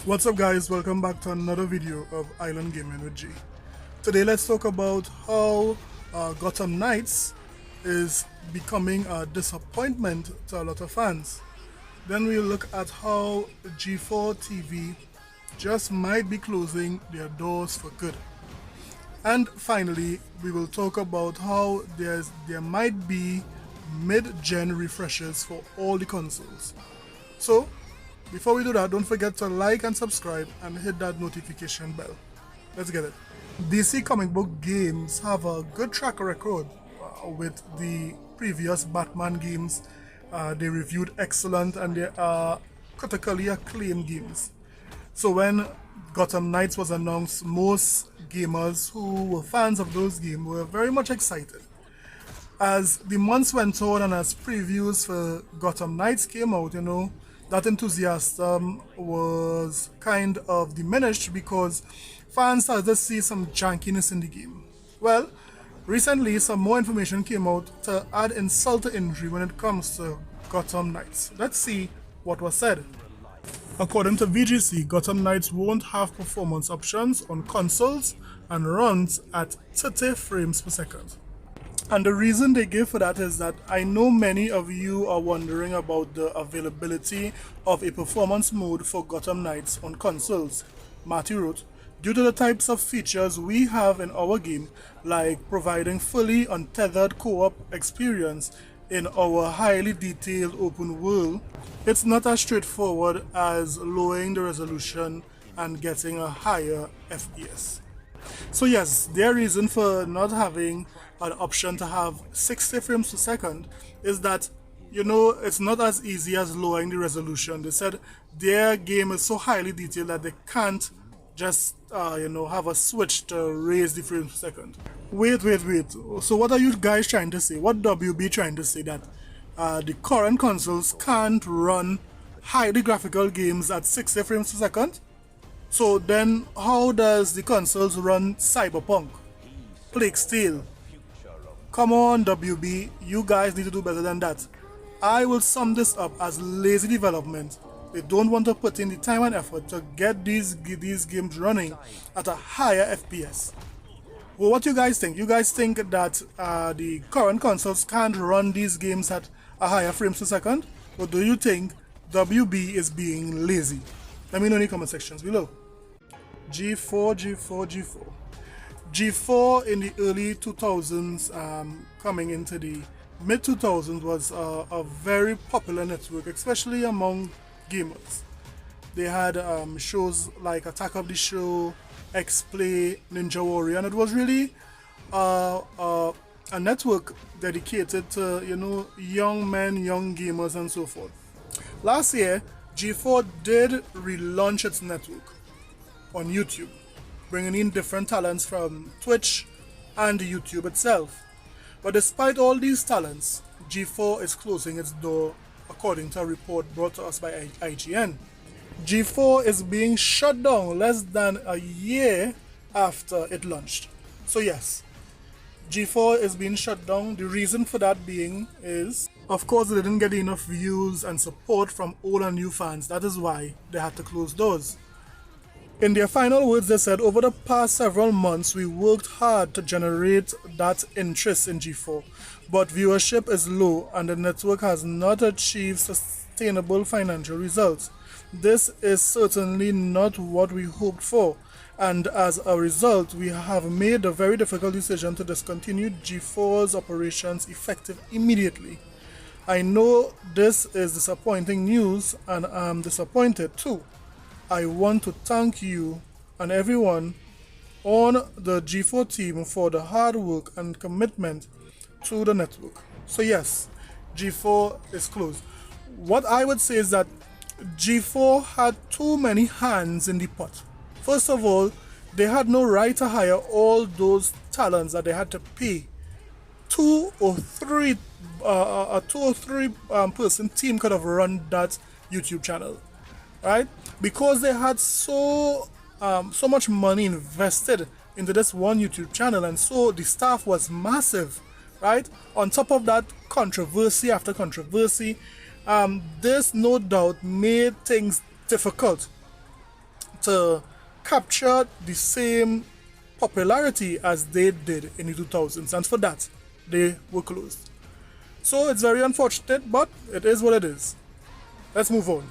What's up guys, welcome back to another video of Island Gaming with G. Today let's talk about how Gotham Knights is becoming a disappointment to a lot of fans. Then we'll look at how G4 TV just might be closing their doors for good. And finally, we will talk about how there might be mid-gen refreshes for all the consoles. So, before we do that, don't forget to like and subscribe and hit that notification bell. Let's get it. DC comic book games have a good track record with the previous Batman games. They reviewed excellent and they are critically acclaimed games. So when Gotham Knights was announced, most gamers who were fans of those games were very much excited. As the months went on and as previews for Gotham Knights came out, that enthusiasm was kind of diminished because fans started to see some jankiness in the game. Well, recently some more information came out to add insult to injury when it comes to Gotham Knights. Let's see what was said. According to VGC, Gotham Knights won't have performance options on consoles and runs at 30 frames per second. And the reason they give for that is that I know many of you are wondering about the availability of a performance mode for Gotham Knights on consoles. Matthew wrote, due to the types of features we have in our game, like providing fully untethered co-op experience in our highly detailed open world, it's not as straightforward as lowering the resolution and getting a higher FPS. So yes, their reason for not having an option to have 60 frames per second is that, it's not as easy as lowering the resolution. They said their game is so highly detailed that they can't just, have a switch to raise the frames per second. Wait. So what are you guys trying to say? What WB trying to say? That the current consoles can't run highly graphical games at 60 frames per second? So then how does the consoles run Cyberpunk, Plague Tale? Come on WB, you guys need to do better than that. I will sum this up as lazy development. They don't want to put in the time and effort to get these games running at a higher FPS. Well, what you guys think? You guys think that the current consoles can't run these games at a higher frames per second? Or do you think WB is being lazy? Let me know in the comment sections below. G4 in the early 2000s, coming into the mid 2000s, was a very popular network, especially among gamers. They had shows like Attack of the Show, X-Play, Ninja Warrior, and it was really a network dedicated to young men, young gamers, and so forth. Last year, G4 did relaunch its network on YouTube, bringing in different talents from Twitch and YouTube itself. But despite all these talents, G4 is closing its door, according to a report brought to us by IGN. G4 is being shut down less than a year after it launched. So yes, G4 is being shut down. The reason for that being is, of course, they didn't get enough views and support from old and new fans. That is why they had to close doors. In their final words, they said, over the past several months, we worked hard to generate that interest in G4, but viewership is low and the network has not achieved sustainable financial results. This is certainly not what we hoped for, and as a result, we have made a very difficult decision to discontinue G4's operations effective immediately. I know this is disappointing news, and I'm disappointed too. I want to thank you and everyone on the G4 team for the hard work and commitment to the network. So yes, G4 is closed. What I would say is that G4 had too many hands in the pot. First of all, they had no right to hire all those talents that they had to pay. A 2 or 3 person team could have run that YouTube channel, right? Because they had so much money invested into this one YouTube channel, and so the staff was massive, right? On top of that, controversy after controversy, this no doubt made things difficult to capture the same popularity as they did in the 2000s, and for that they were closed. So it's very unfortunate, but it is what it is. Let's move on.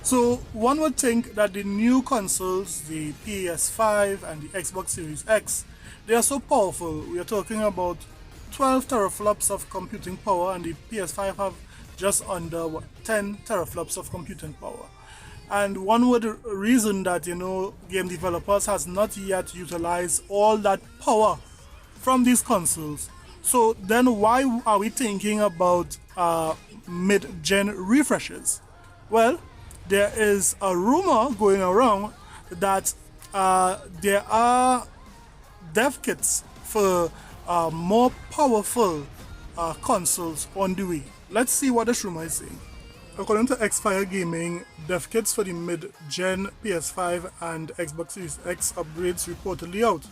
So one would think that the new consoles, the PS5 and the Xbox Series X, they are so powerful. We are talking about 12 teraflops of computing power, and the PS5 have just under 10 teraflops of computing power. And one would reason that, game developers has not yet utilized all that power from these consoles. So then why are we thinking about mid-gen refreshes? Well, there is a rumor going around that there are dev kits for more powerful consoles on the way. Let's see what this rumor is saying. According to Xfire Gaming, dev kits for the mid-gen PS5 and Xbox Series X upgrades reportedly out.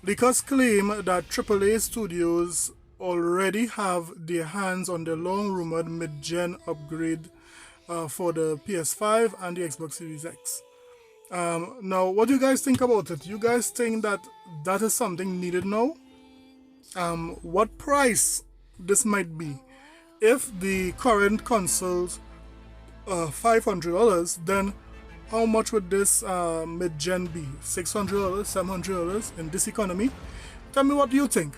Leakers claim that AAA studios already have their hands on the long-rumored mid-gen upgrade for the PS5 and the Xbox Series X. Now, what do you guys think about it? You guys think that that is something needed now? What price this might be? If the current consoles are $500, then how much would this mid-gen be? $600, $700 in this economy? Tell me what you think.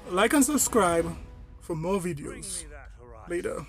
Like and subscribe for more videos. Later.